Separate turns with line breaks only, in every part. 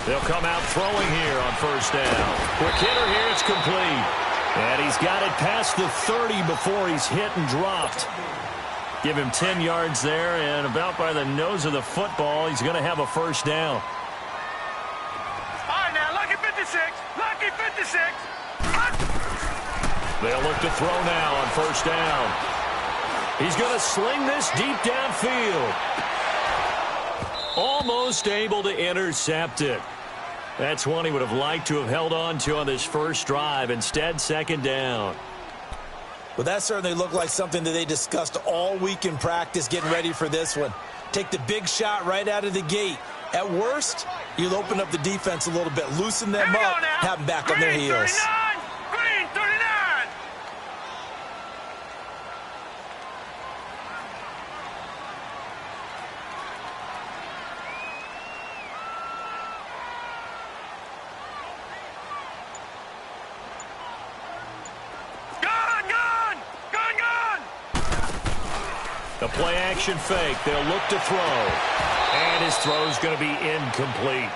They'll come out throwing here on first down. Quick hitter here, it's complete. And he's got it past the 30 before he's hit and dropped. Give him 10 yards there, and about by the nose of the football, he's going to have a first down.
All right, now, lucky 56. Lucky 56.
They'll look to throw now on first down. He's going to sling this deep downfield. Almost able to intercept it. That's one he would have liked to have held on to on this first drive. Instead, second down.
Well, that certainly looked like something that they discussed all week in practice getting ready for this one. Take the big shot right out of the gate. At worst, you'll open up the defense a little bit, loosen them up, have them back on their heels.
39. Green 39.
The play-action fake. They'll look to throw. And his throw's going to be incomplete.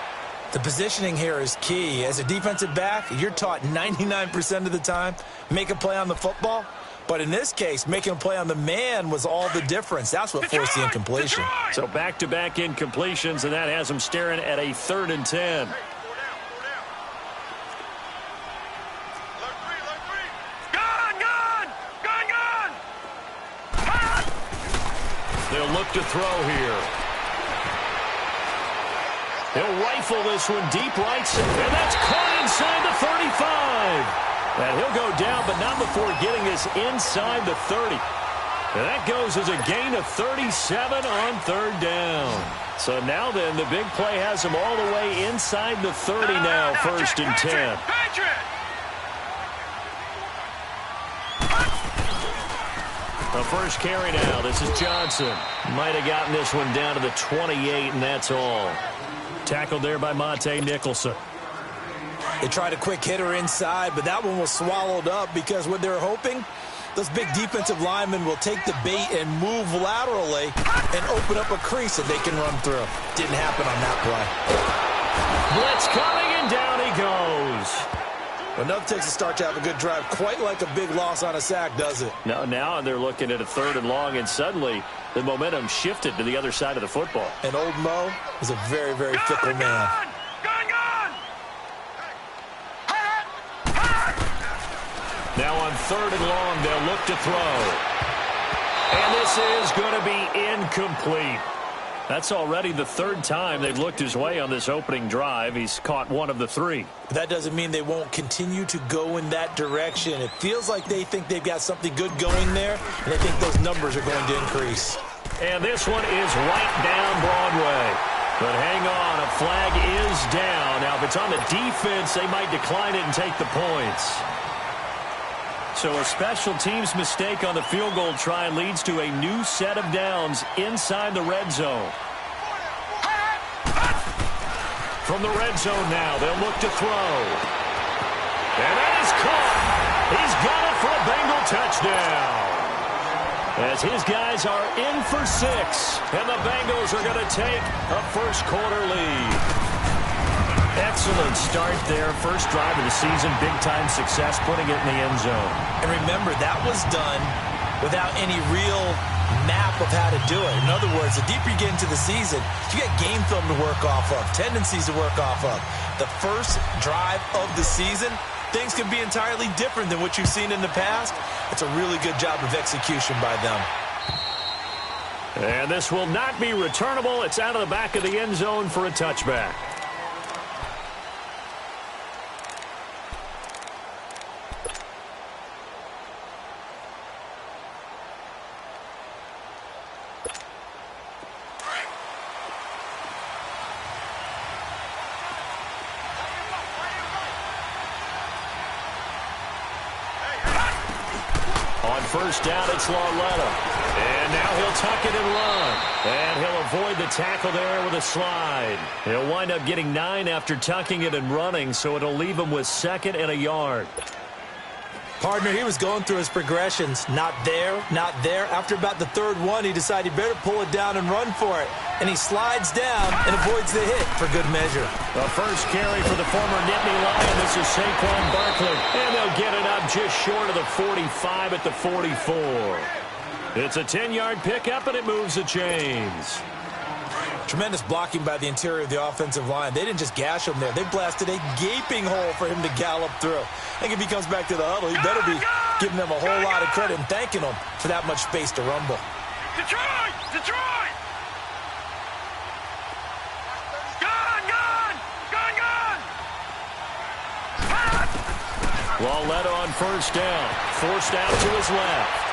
The positioning here is key. As a defensive back, you're taught 99% of the time, make a play on the football. But in this case, making a play on the man was all the difference. That's what forced the incompletion.
So back-to-back incompletions, and that has him staring at a 3rd and 10. They'll look to throw here. He'll rifle this one deep right, and that's caught inside the 35. And he'll go down, but not before getting this inside the 30. And that goes as a gain of 37 on 3rd down. So now then, the big play has him all the way inside the 30 now, 1st and 10. The first carry now. This is Johnson. Might have gotten this one down to the 28, and that's all. Tackled there by Monte Nicholson.
They tried a quick hitter inside, but that one was swallowed up because what they're hoping, those big defensive linemen will take the bait and move laterally and open up a crease that they can run through. Didn't happen on that play.
Blitz coming, and down he goes.
Well, nothing takes a start to have a good drive, quite like a big loss on a sack, does it?
Now they're looking at a 3rd and long, and suddenly the momentum shifted to the other side of the football.
And old Mo is a very, very fickle man.
Now on 3rd and long, they'll look to throw. And this is going to be incomplete. That's already the 3rd time they've looked his way on this opening drive. He's caught one of the 3.
That doesn't mean they won't continue to go in that direction. It feels like they think they've got something good going there, and they think those numbers are going to increase.
And this one is right down Broadway. But hang on, a flag is down. Now, if it's on the defense, they might decline it and take the points. So a special teams mistake on the field goal try leads to a new set of downs inside the red zone. From the red zone now, they'll look to throw. And that is caught. He's got it for a Bengal touchdown. As his guys are in for 6, and the Bengals are going to take a first-quarter lead. Excellent start there. First drive of the season, big-time success, putting it in the end zone.
And remember, that was done without any real map of how to do it. In other words, the deeper you get into the season, you get game film to work off of, tendencies to work off of. The first drive of the season, things can be entirely different than what you've seen in the past. It's a really good job of execution by them.
And this will not be returnable. It's out of the back of the end zone for a touchback. First down, it's Lauletta. And now he'll tuck it and run. And he'll avoid the tackle there with a slide. He'll wind up getting 9 after tucking it and running, so it'll leave him with 2nd and a yard.
Partner, he was going through his progressions. Not there, not there. After about the third one, he decided he better pull it down and run for it. And he slides down and avoids the hit for good measure.
The first carry for the former Nittany Lion. This is Saquon Barkley. And they'll get it up just short of the 45 at the 44. It's a 10-yard pickup, and it moves the chains.
Tremendous blocking by the interior of the offensive line. They didn't just gash him there. They blasted a gaping hole for him to gallop through. I think if he comes back to the huddle, he better be giving them a whole lot of credit and thanking them for that much space to rumble.
Detroit! Detroit! Gone! Gone! Gone! Gone!
Lauletta on first down. Forced out to his left.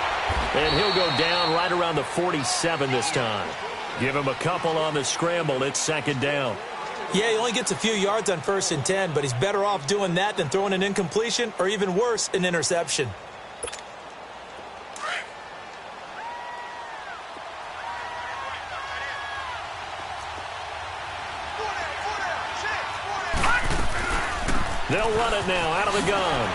And he'll go down right around the 47 this time. Give him a couple on the scramble. It's second down.
Yeah, he only gets a few yards on 1st and 10, but he's better off doing that than throwing an incompletion or even worse, an interception.
They'll run it now out of the gun.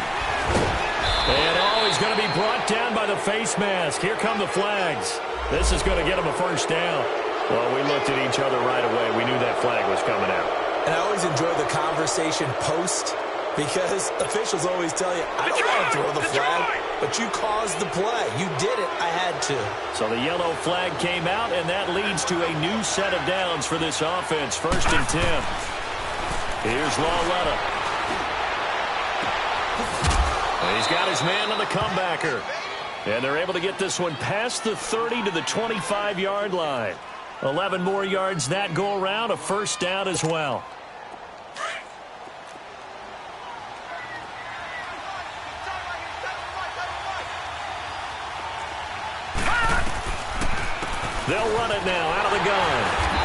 And he's going to be brought down by the face mask. Here come the flags. This is going to get him a first down. Well, we looked at each other right away. We knew that flag was coming out.
And I always enjoy the conversation post because officials always tell you, I don't want to throw the flag, but you caused the play. You did it. I had to.
So the yellow flag came out, and that leads to a new set of downs for this offense. 1st and 10. Here's Lauletta. He's got his man on the comebacker. And they're able to get this one past the 30 to the 25-yard line. 11 more yards that go around, a first down as well. They'll run it now out of the gun.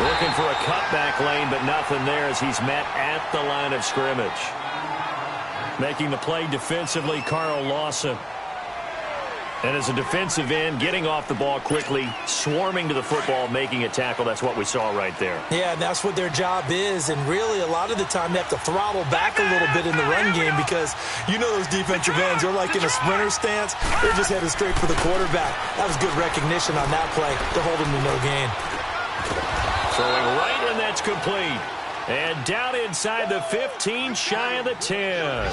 Looking for a cutback lane, but nothing there as he's met at the line of scrimmage. Making the play defensively, Carl Lawson. And as a defensive end, getting off the ball quickly, swarming to the football, making a tackle. That's what we saw right there.
Yeah, and that's what their job is. And really, a lot of the time, they have to throttle back a little bit in the run game because you know those defensive ends, they're like in a sprinter stance. They're just headed straight for the quarterback. That was good recognition on that play to hold him to no gain.
Throwing right, and that's complete. And down inside the 15, shy of the 10.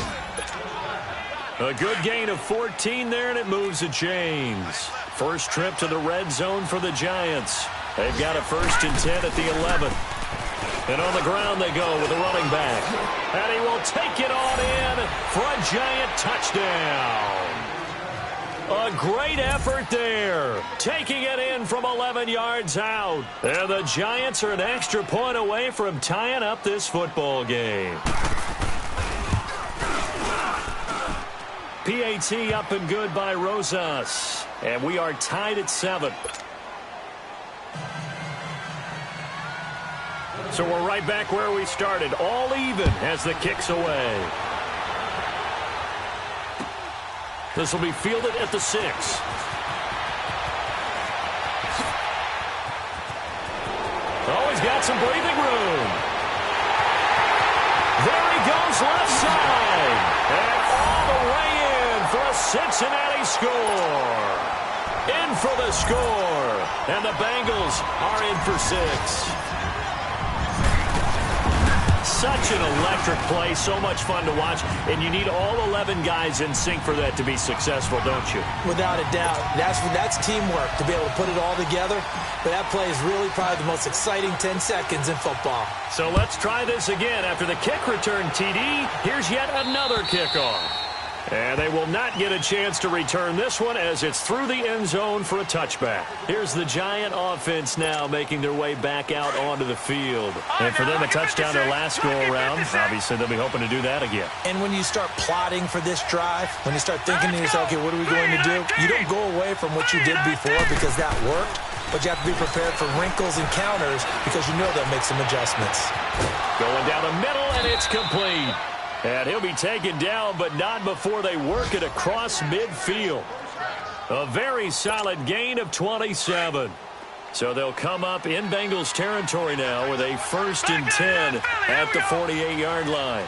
A good gain of 14 there, and it moves the chains. First trip to the red zone for the Giants. They've got a 1st and 10 at the 11. And on the ground they go with the running back. And he will take it on in for a Giant touchdown. A great effort there. Taking it in from 11 yards out. And the Giants are an extra point away from tying up this football game. PAT up and good by Rosas. And we are tied at 7. So we're right back where we started. All even as the kick's away. This will be fielded at the 6. Oh, he's got some breathing room. There he goes left side. And all the way for a Cincinnati score. In for the score. And the Bengals are in for 6. Such an electric play. So much fun to watch. And you need all 11 guys in sync for that to be successful, don't you?
Without a doubt. That's teamwork to be able to put it all together. But that play is really probably the most exciting 10 seconds in football.
So let's try this again. After the kick return TD, here's yet another kickoff. And they will not get a chance to return this one as it's through the end zone for a touchback. Here's the Giant offense now making their way back out onto the field. And for them, a touchdown their last go-around. Obviously, they'll be hoping to do that again.
And when you start plotting for this drive, when you start thinking to yourself, okay, what are we going to do? You don't go away from what you did before because that worked, but you have to be prepared for wrinkles and counters because you know they'll make some adjustments.
Going down the middle, and it's complete. And he'll be taken down, but not before they work it across midfield. A very solid gain of 27. So they'll come up in Bengals territory now with a 1st and 10 at the 48-yard line.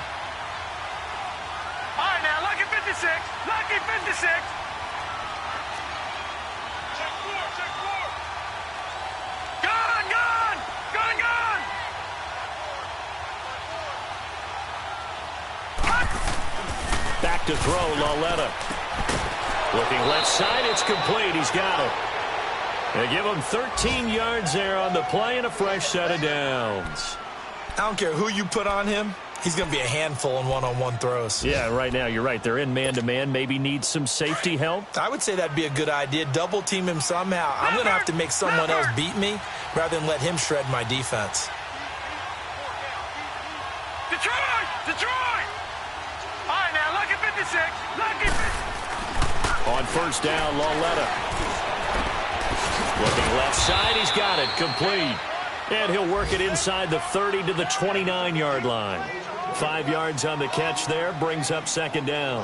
All right, now, look at 56. 56. Lucky 56. Check four, check four. Gone, gone. Gone, gone.
Back to throw, Lauletta. Looking left side, it's complete. He's got it. They give him 13 yards there on the play and a fresh set of downs.
I don't care who you put on him. He's going to be a handful in one-on-one throws.
Yeah, right now, you're right. They're in man-to-man. Maybe need some safety help.
I would say that'd be a good idea. Double team him somehow. I'm going to have to make someone else beat me rather than let him shred my defense.
Detroit! Detroit! All right, now, lucky 56. Lucky 56.
On first down, Lauletta. Looking left side, he's got it. Complete. And he'll work it inside the 30 to the 29-yard line. 5 yards on the catch there, brings up second down.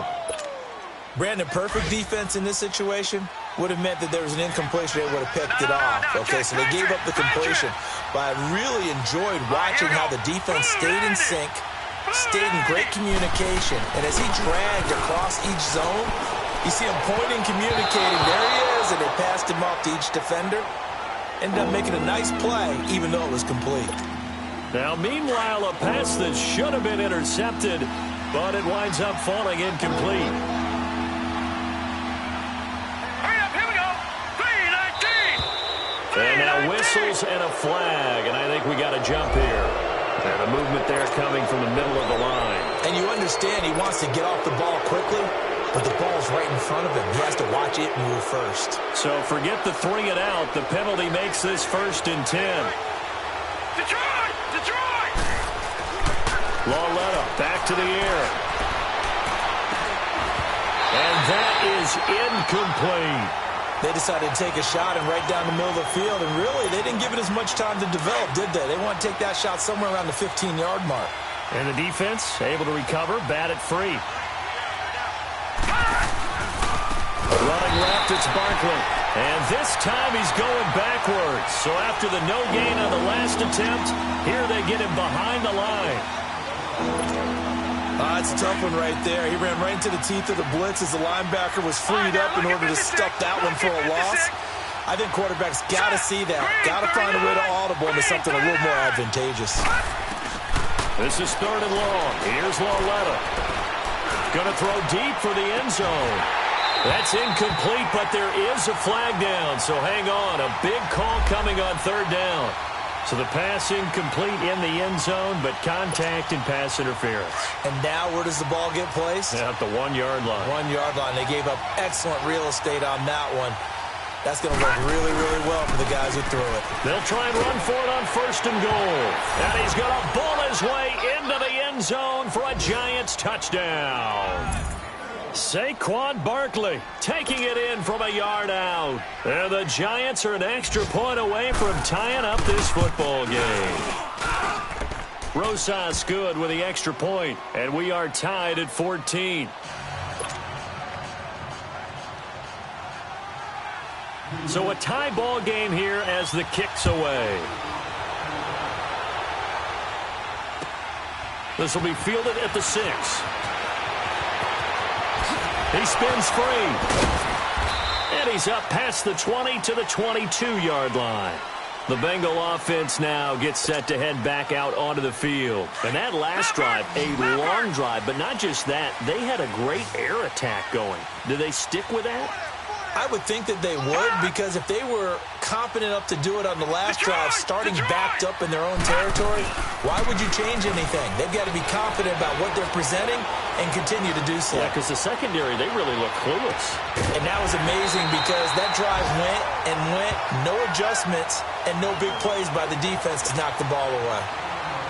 Brandon, perfect defense in this situation would have meant that there was an incompletion. They would have picked it off. Okay, so they gave up the completion. But I really enjoyed watching how the defense stayed in sync, stayed in great communication. And as he dragged across each zone, you see him pointing, communicating. There he is, and they passed him off to each defender. Ended up making a nice play, even though it was complete.
Now, meanwhile, a pass that should have been intercepted, but it winds up falling incomplete.
Hurry up, here we go. 3-19.
And now whistles and a flag, and I think we got a jump here. And the movement there coming from the middle of the line.
And you understand he wants to get off the ball quickly, but the ball's right in front of him. He has to watch it move first.
So forget the 3 and out. The penalty makes this 1st and 10.
Detroit! Detroit!
Lauletta back to the air. And that is incomplete.
They decided to take a shot and right down the middle of the field, and really, they didn't give it as much time to develop, did they? They want to take that shot somewhere around the 15-yard mark.
And the defense able to recover, bat it free. Running left, it's Barkley. And this time he's going backwards. So after the no gain on the last attempt, here they get him behind the line.
That's a tough one right there. He ran right into the teeth of the blitz as the linebacker was freed up in order to stuff that one for a loss. I think quarterbacks got to see that. Got to find a way to audible into something a little more advantageous.
This is 3rd and long. Here's Lauletta. Going to throw deep for the end zone. That's incomplete, but there is a flag down, so hang on. A big call coming on 3rd down. So the pass incomplete in the end zone, but contact and pass interference.
And now where does the ball get placed?
At the 1-yard line.
1-yard line. They gave up excellent real estate on that one. That's going to work really, really well for the guys who threw it.
They'll try and run for it on 1st and goal. And he's going to bull his way into the end zone for a Giants touchdown. Saquon Barkley taking it in from a yard out. And the Giants are an extra point away from tying up this football game. Rosas good with the extra point, and we are tied at 14. So a tie ball game here as the kick's away. This will be fielded at the 6. He spins free. And he's up past the 20 to the 22-yard line. The Bengal offense now gets set to head back out onto the field. And that last drive, a long drive, but not just that. They had a great air attack going. Do they stick with that?
I would think that they would, because if they were confident enough to do it on the last drive, starting backed up in their own territory, why would you change anything? They've got to be confident about what they're presenting and continue to do so.
Yeah, because the secondary, they really look clueless.
And that was amazing because that drive went and went, no adjustments, and no big plays by the defense to knock the ball away.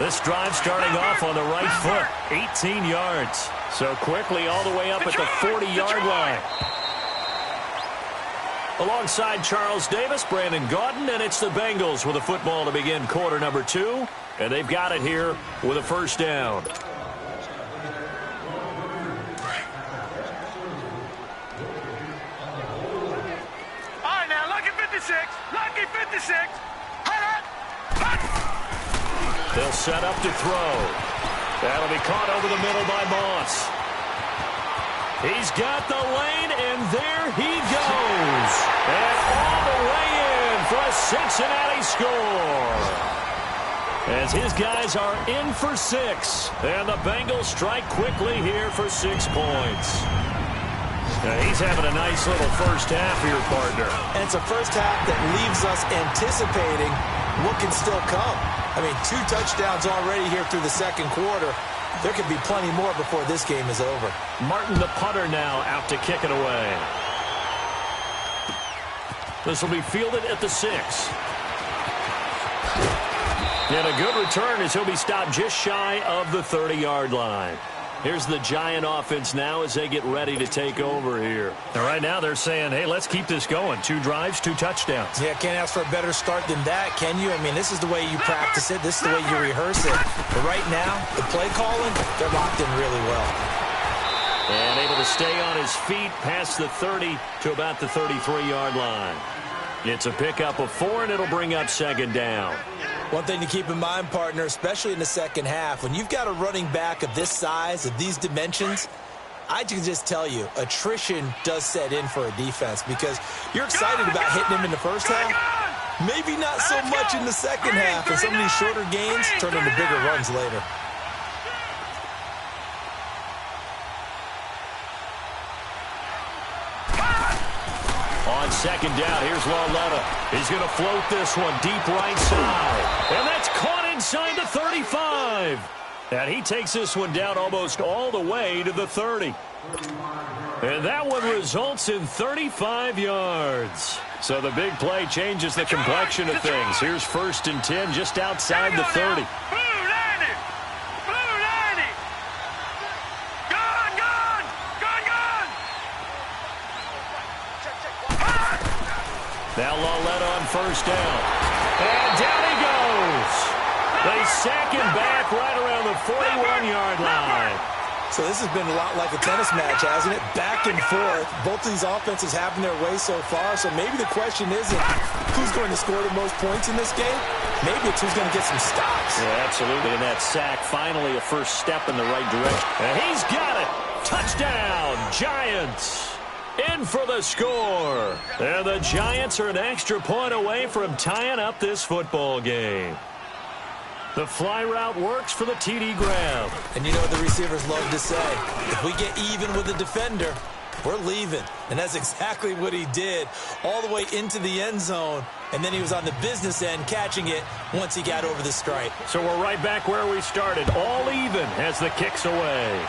This drive starting off on the right foot, 18 yards. So quickly all the way up at the 40-yard line. Alongside Charles Davis, Brandon Gaudin, and it's the Bengals with a football to begin quarter number 2. And they've got it here with a first down.
All right, now, lucky 56. Lucky 56.
They'll set up to throw. That'll be caught over the middle by Moss. He's got the lane, and there he goes. And all the way in for a Cincinnati score. As his guys are in for 6. And the Bengals strike quickly here for 6 points. He's having a nice little first half here, partner.
And it's a first half that leaves us anticipating what can still come. I mean, 2 touchdowns already here through the second quarter. There could be plenty more before this game is over.
Martin, the punter, now out to kick it away. This will be fielded at the 6. And a good return as he'll be stopped just shy of the 30-yard line. Here's the Giant offense now as they get ready to take over here. And right now they're saying, hey, let's keep this going. 2 drives, 2 touchdowns.
Yeah, can't ask for a better start than that, can you? I mean, this is the way you practice it. This is the way you rehearse it. But right now, the play calling, they're locked in really well.
And able to stay on his feet past the 30 to about the 33-yard line. It's a pickup of 4, and it'll bring up second down.
One thing to keep in mind, partner, especially in the second half, when you've got a running back of this size, of these dimensions, I can just tell you, attrition does set in for a defense because you're excited about hitting him in the first half. Maybe not so much in the second half, and some of these shorter gains turn into bigger runs later.
On second down, here's Lauletta. He's going to float this one deep right side. And that's caught inside the 35. And he takes this one down almost all the way to the 30. And that one results in 35 yards. So the big play changes the complexion of things. Here's 1st and 10 just outside the 30. Now Lauletta on first down. And down he goes. They sack him back right around the 41-yard line.
So this has been a lot like a tennis match, hasn't it? Back and forth. Both of these offenses having their way so far. So maybe the question isn't who's going to score the most points in this game. Maybe it's who's going to get some stops.
Yeah, absolutely. And that sack, finally a first step in the right direction. And he's got it. Touchdown, Giants. In for the score. And the Giants are an extra point away from tying up this football game. The fly route works for the TD grab.
And you know what the receivers love to say? If we get even with the defender, we're leaving. And that's exactly what he did all the way into the end zone. And then he was on the business end catching it once he got over the stripe.
So we're right back where we started. All even as the kick's away.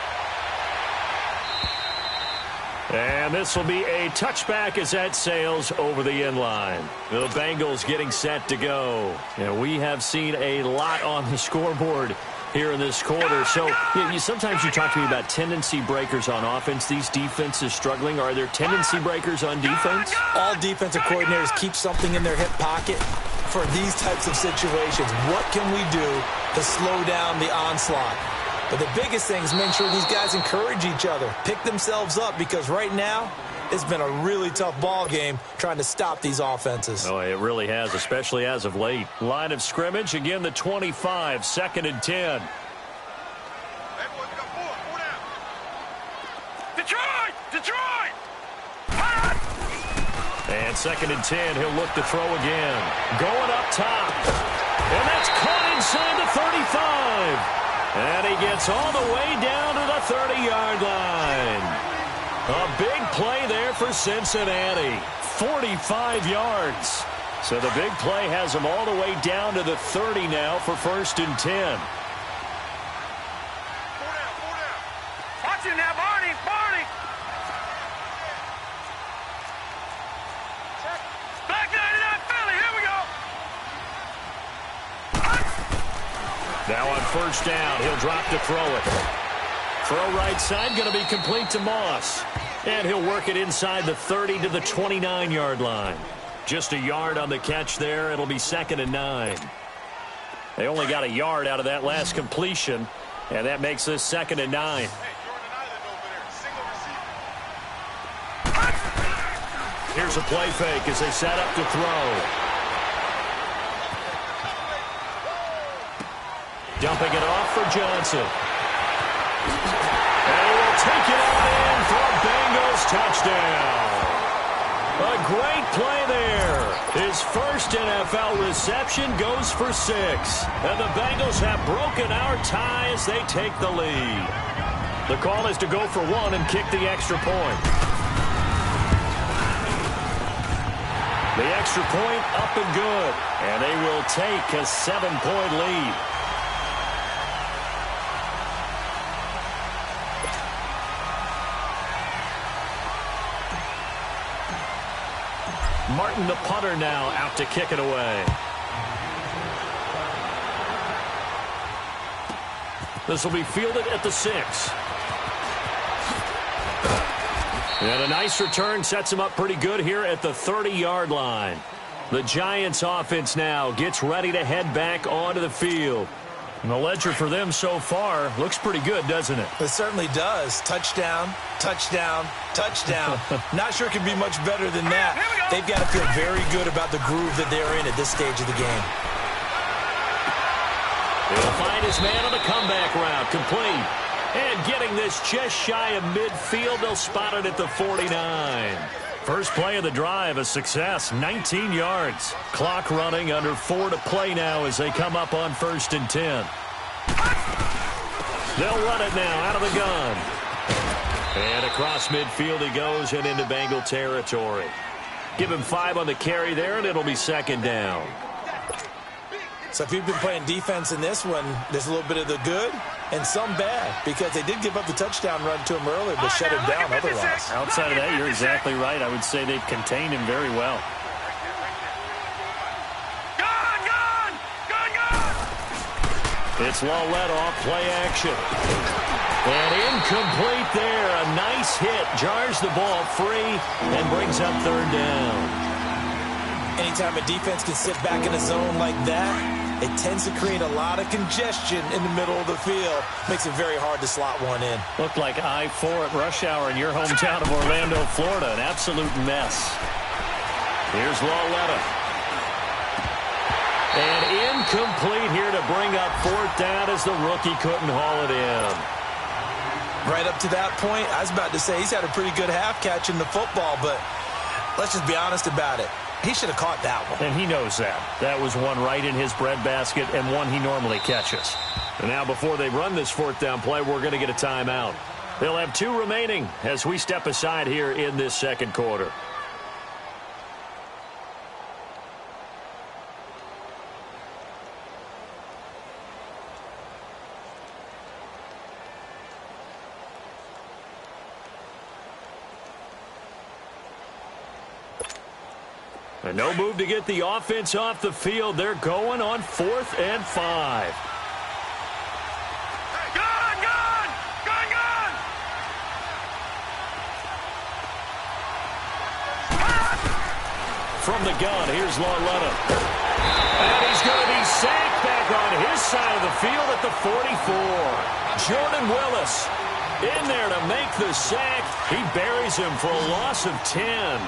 And this will be a touchback as that sails over the end line. The Bengals getting set to go. And we have seen a lot on the scoreboard here in this quarter. So sometimes you talk to me about tendency breakers on offense. These defenses struggling. Are there tendency breakers on defense?
All defensive coordinators keep something in their hip pocket for these types of situations. What can we do to slow down the onslaught? But the biggest thing is make sure these guys encourage each other, pick themselves up, because right now it's been a really tough ball game trying to stop these offenses.
Oh, it really has, especially as of late. Line of scrimmage, again, the 25, 2nd and 10.
Detroit!
And 2nd and 10, he'll look to throw again. Going up top. And that's caught inside the 35. And he gets all the way down to the 30-yard line. A big play there for Cincinnati. 45 yards. So the big play has him all the way down to the 30 now for 1st and 10.
Watch him now, Barney! Back 99 Philly, here we go!
Now on first down, he'll drop to throw it. Throw right side, going to be complete to Moss. And he'll work it inside the 30 to the 29-yard line. Just a yard on the catch there. It'll be 2nd and 9. They only got a yard out of that last completion, and that makes this 2nd and 9. Here's a play fake as they set up to throw. Dumping it off for Johnson. And he will take it on in for a touchdown. A great play there. His first NFL reception goes for 6. And the Bengals have broken our tie as they take the lead. The call is to go for 1 and kick the extra point. The extra point up and good. And they will take a 7-point lead. Martin, the punter, now out to kick it away. This will be fielded at the 6. And a nice return sets him up pretty good here at the 30-yard line. The Giants offense now gets ready to head back onto the field. And the ledger for them so far looks pretty good, doesn't it?
It certainly does. Touchdown, touchdown, touchdown. Not sure it can be much better than that. They've got to feel very good about the groove that they're in at this stage of the game.
He'll find his man on the comeback route, complete. And getting this just shy of midfield, they'll spot it at the 49. First play of the drive, a success, 19 yards. Clock running, under 4 to play now as they come up on 1st and 10. They'll run it now out of the gun. And across midfield he goes and into Bengal territory. Give him 5 on the carry there, and it'll be 2nd down.
So if you've been playing defense in this one, there's a little bit of the good and some bad, because they did give up the touchdown run to him earlier, but shut him down otherwise.
Outside of that, you're exactly right. I would say they've contained him very well. It's Lawlett off play action. And incomplete there. A nice hit. Jars the ball free and brings up 3rd down.
Anytime a defense can sit back in a zone like that, it tends to create a lot of congestion in the middle of the field. Makes it very hard to slot one in.
Looked like I-4 at rush hour in your hometown of Orlando, Florida. An absolute mess. Here's Lawlett. And incomplete here to bring up 4th down as the rookie couldn't haul it in.
Right up to that point, I was about to say he's had a pretty good half catching the football, but let's just be honest about it. He should have caught that one.
And he knows that. That was one right in his breadbasket and one he normally catches. And now before they run this 4th down play, we're going to get a timeout. They'll have 2 remaining as we step aside here in this 2nd quarter. And no move to get the offense off the field. They're going on 4th and 5.
Gun! Gun! Gun! Gun!
From the gun, here's Lawlett. And he's going to be sacked back on his side of the field at the 44. Jordan Willis in there to make the sack. He buries him for a loss of 10.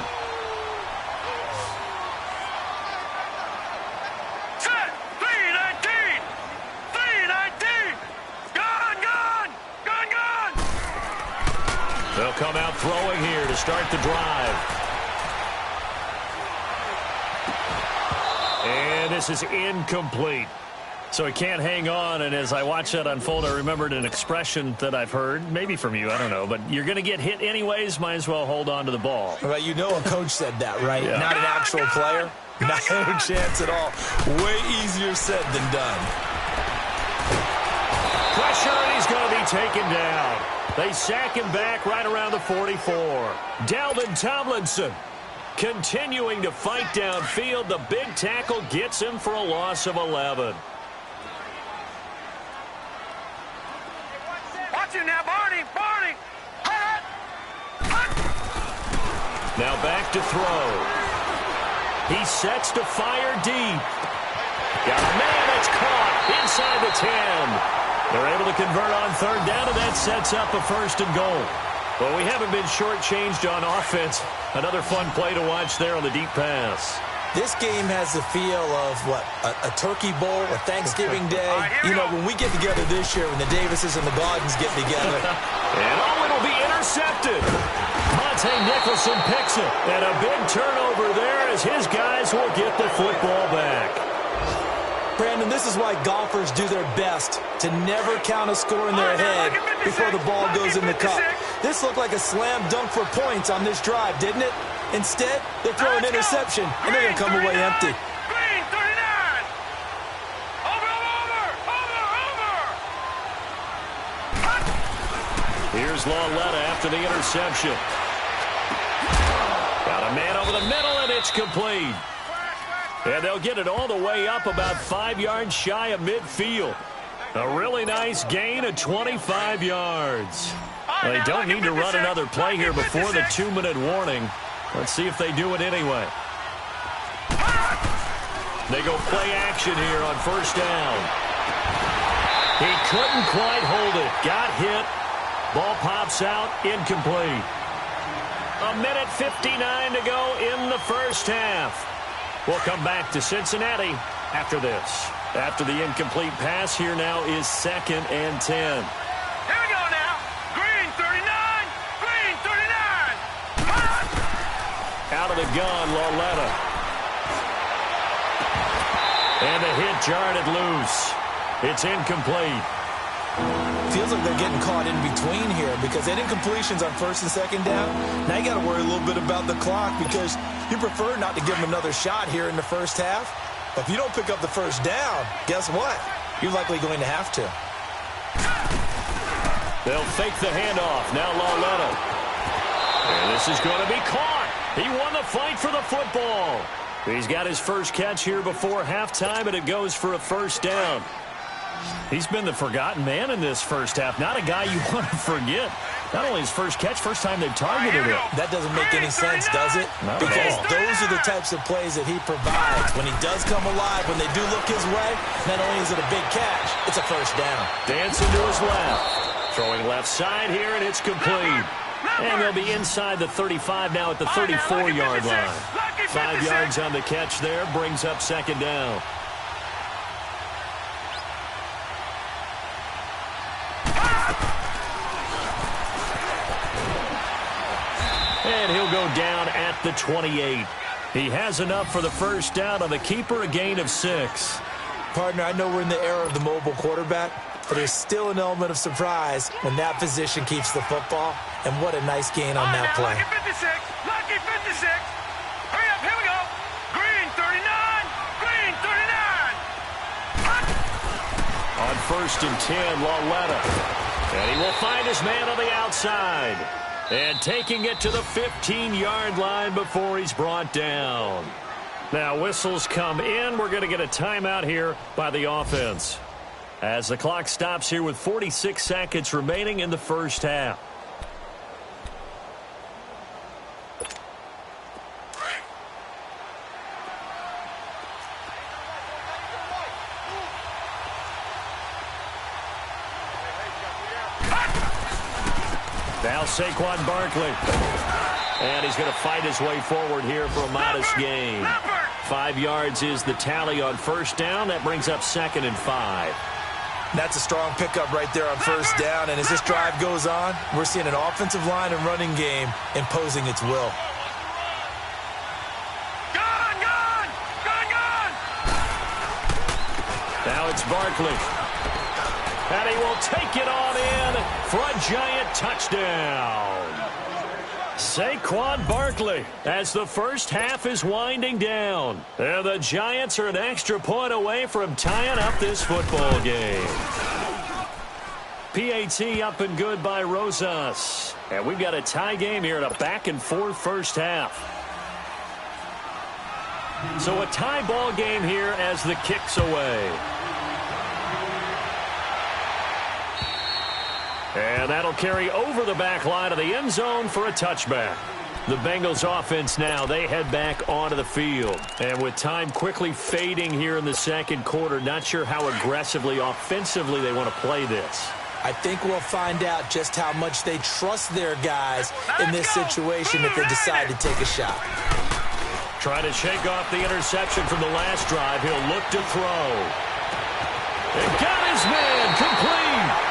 They'll come out throwing here to start the drive. And this is incomplete. So he can't hang on, and as I watch that unfold, I remembered an expression that I've heard, maybe from you, I don't know, but you're going to get hit anyways, might as well hold on to the ball.
Well, you know a coach said that, right?
Yeah.
Not an actual player. No chance at all. Way easier said than done.
Pressure, and he's going to be taken down. They sack him back right around the 44. Dalvin Tomlinson continuing to fight downfield. The big tackle gets him for a loss of 11.
Watch him now, Barney! Barney!
Now back to throw. He sets to fire deep. Got a man that's caught inside the 10. They're able to convert on 3rd down, and that sets up a 1st and goal. Well, we haven't been shortchanged on offense. Another fun play to watch there on the deep pass.
This game has the feel of, what, a turkey bowl, a Thanksgiving Day. You know, when we get together this year, when the Davises and the Gardens get together.
And it'll be intercepted. Monte Jefferson picks it. And a big turnover there as his guys will get the football back.
Brandon, this is why golfers do their best to never count a score in their head before the ball goes in the cup. This looked like a slam dunk for points on this drive, didn't it? Instead, they throw an interception, and they're going to come away empty.
Green, 39. Over.
Here's Lauletta after the interception. Got a man over the middle, and it's complete. And they'll get it all the way up about 5 yards shy of midfield. A really nice gain of 25 yards. Well, they don't need to run another play here before the 2-minute warning. Let's see if they do it anyway. They go play action here on first down. He couldn't quite hold it. Got hit. Ball pops out, incomplete. 1:59 to go in the first half. We'll come back to Cincinnati after this. After the incomplete pass, here now is 2nd and 10.
Here we go now. Green, 39. Green, 39.
Out of the gun, Lauletta. And the hit jarred it loose. It's incomplete.
Feels like they're getting caught in between here because they did completions on 1st and 2nd down. Now you got to worry a little bit about the clock because you prefer not to give them another shot here in the first half. But if you don't pick up the first down, guess what? You're likely going to have to.
They'll fake the handoff. Now Lauletta. And this is going to be caught. He won the fight for the football. He's got his first catch here before halftime, and it goes for a first down. He's been the forgotten man in this first half. Not a guy you want to forget. Not only his first catch, first time they've targeted it.
That doesn't make any sense, does it? Because those are the types of plays that he provides. When he does come alive, when they do look his way, not only is it a big catch, it's a first down.
Dancing to his left. Throwing left side here, and it's complete. And they'll be inside the 35 now at the 34-yard line. 5 yards on the catch there, brings up 2nd down. And he'll go down at the 28. He has enough for the first down on the keeper, a gain of 6.
Partner, I know we're in the era of the mobile quarterback, but there's still an element of surprise when that position keeps the football. And what a nice gain on that play.
Lucky 56. Lucky 56. Hurry up. Here we go. Green, 39. Green, 39.
On 1st and 10, Lauletta. And he will find his man on the outside. And taking it to the 15-yard line before he's brought down. Now whistles come in. We're going to get a timeout here by the offense. As the clock stops here with 46 seconds remaining in the first half. Now Saquon Barkley. And he's going to fight his way forward here for a modest gain. 5 yards is the tally on first down. That brings up 2nd and 5.
That's a strong pickup right there on first down. And as this drive goes on, we're seeing an offensive line and running game imposing its will.
Gone, gone, gone, gone.
Now it's Barkley. And he will take it on in for a giant touchdown. Saquon Barkley as the first half is winding down. And the Giants are an extra point away from tying up this football game. PAT up and good by Rosas. And we've got a tie game here in a back-and-forth first half. So a tie ball game here as the kick's away. And that'll carry over the back line of the end zone for a touchback. The Bengals offense now, they head back onto the field. And with time quickly fading here in the second quarter, not sure how aggressively, offensively they want to play this.
I think we'll find out just how much they trust their guys in this situation if they decide to take a shot.
Trying to shake off the interception from the last drive. He'll look to throw. And got his man complete.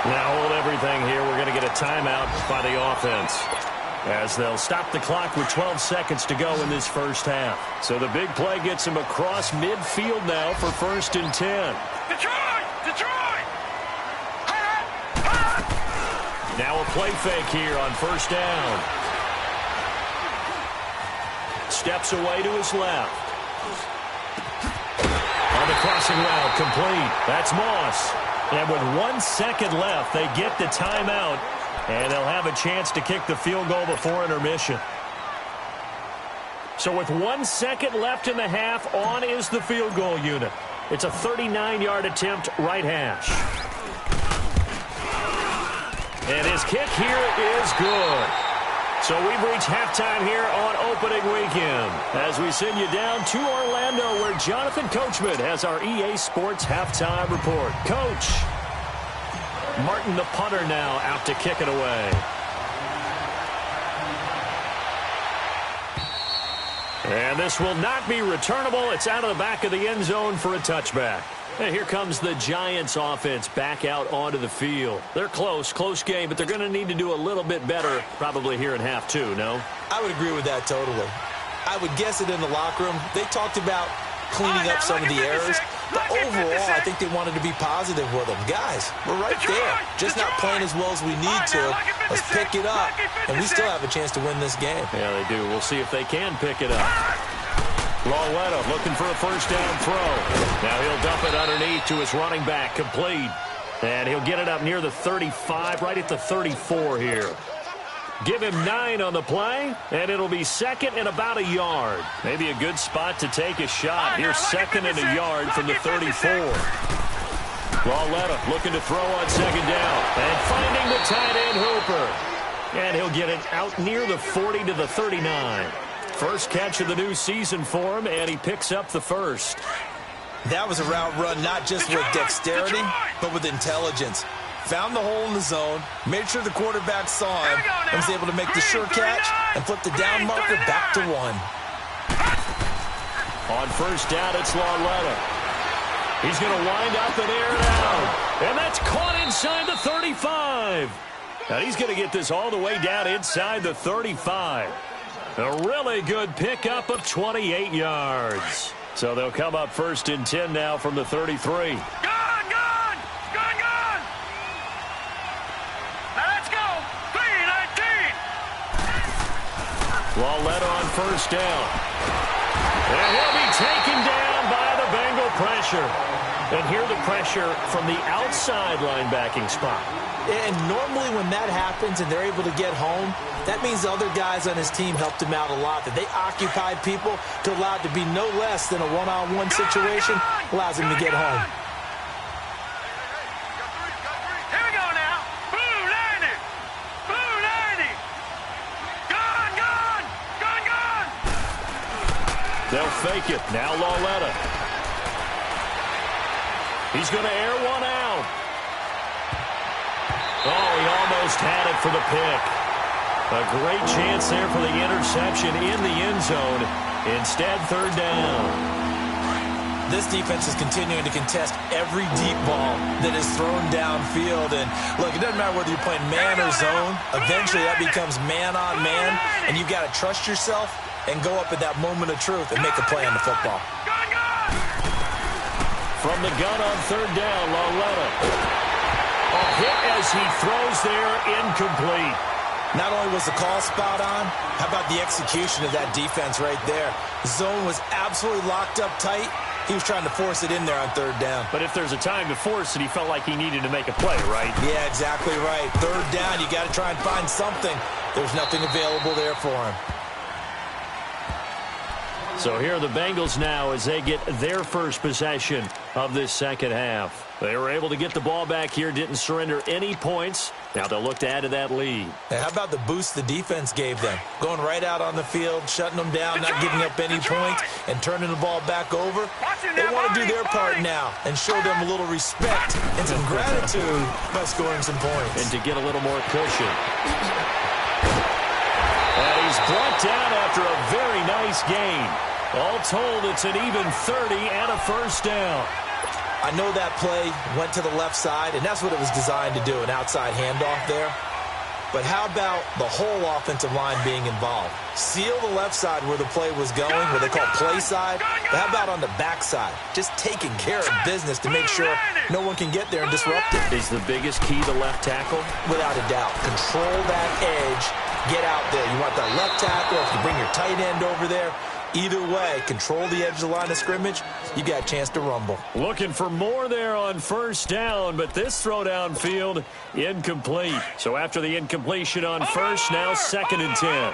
Now hold everything here. We're going to get a timeout by the offense. as they'll stop the clock with 12 seconds to go in this first half. So the big play gets him across midfield now for 1st and 10.
Detroit! Detroit!
Now a play fake here on 1st down. Steps away to his left. On the crossing route, complete. That's Moss. And with 1 second left, they get the timeout, and they'll have a chance to kick the field goal before intermission. So with 1 second left in the half, on is the field goal unit. It's a 39-yard attempt, right hash. And his kick here is good. So we've reached halftime here on opening weekend as we send you down to Orlando where Jonathan Coachman has our EA Sports halftime report. Coach, Martin the punter now out to kick it away. And this will not be returnable. It's out of the back of the end zone for a touchback. And here comes the Giants offense back out onto the field. They're close game, but they're going to need to do a little bit better probably here in half two, no?
I would agree with that totally. I would guess it in the locker room. They talked about cleaning up some of the errors, but overall I think they wanted to be positive with them. Guys, we're right there. Just not playing as well as we need to. Let's pick it up, and we still have a chance to win this game.
Yeah, they do. We'll see if they can pick it up. Lauletta looking for a 1st down throw. Now he'll dump it underneath to his running back, complete. And he'll get it up near the 35, right at the 34 here. Give him 9 on the play, and it'll be 2nd and about a yard. Maybe a good spot to take a shot. Here's 2nd and a yard from the 34. Lauletta looking to throw on 2nd down. And finding the tight end Hooper. And he'll get it out near the 40 to the 39. First catch of the new season for him, and he picks up the first.
That was a route run not just with dexterity, but with intelligence. Found the hole in the zone, made sure the quarterback saw him, and was able to make the sure catch and flip the down marker back to 1.
On 1st down, it's Lauletta. He's going to wind up and air it out. And that's caught inside the 35. Now he's going to get this all the way down inside the 35. A really good pickup of 28 yards. So they'll come up 1st and 10 now from the 33.
Gone! Now let's go! 3-19!
Lauletta on 1st down. And he'll be taken down by the Bengal pressure. And here the pressure from the outside linebacking spot.
And normally when that happens and they're able to get home, that means the other guys on his team helped him out a lot. That they occupied people to allow it to be no less than a one-on-one situation, allows him to get home.
Here we go now. Blue 90. Blue 90. Gone.
They'll fake it. Now Lauletta. He's going to air one out. Oh, he almost had it for the pick. A great chance there for the interception in the end zone. Instead, 3rd down.
This defense is continuing to contest every deep ball that is thrown downfield. And, look, it doesn't matter whether you're playing man or zone. Eventually, that becomes man-on-man, and you've got to trust yourself and go up at that moment of truth and make a play on the football.
From the gun on 3rd down, Lauletta. A hit as he throws there, incomplete.
Not only was the call spot on, how about the execution of that defense right there? The zone was absolutely locked up tight. He was trying to force it in there on 3rd down.
But if there's a time to force it, he felt like he needed to make a play, right?
Yeah, exactly right. 3rd down, you got to try and find something. There's nothing available there for him.
So here are the Bengals now as they get their first possession of this second half. They were able to get the ball back here, didn't surrender any points. Now they'll look to add to that lead.
Hey, how about the boost the defense gave them? Going right out on the field, shutting them down, not giving up any points, and turning the ball back over. They want to do their part now and show them a little respect and some gratitude by scoring some points.
And to get a little more cushion. And he's brought down after a very nice gain. All told, it's an even 30 and a 1st down.
I know that play went to the left side, and that's what it was designed to do, an outside handoff there. But how about the whole offensive line being involved? Seal the left side where the play was going, where they call play side. But how about on the back side? Just taking care of business to make sure no one can get there and disrupt it.
Is the biggest key the left tackle?
Without a doubt. Control that edge. Get out there. You want that left tackle. If you bring your tight end over there, either way, control the edge of the line of scrimmage, you got a chance to rumble.
Looking for more there on first down, but this throw downfield incomplete. So after the incompletion on first, now 2nd and 10.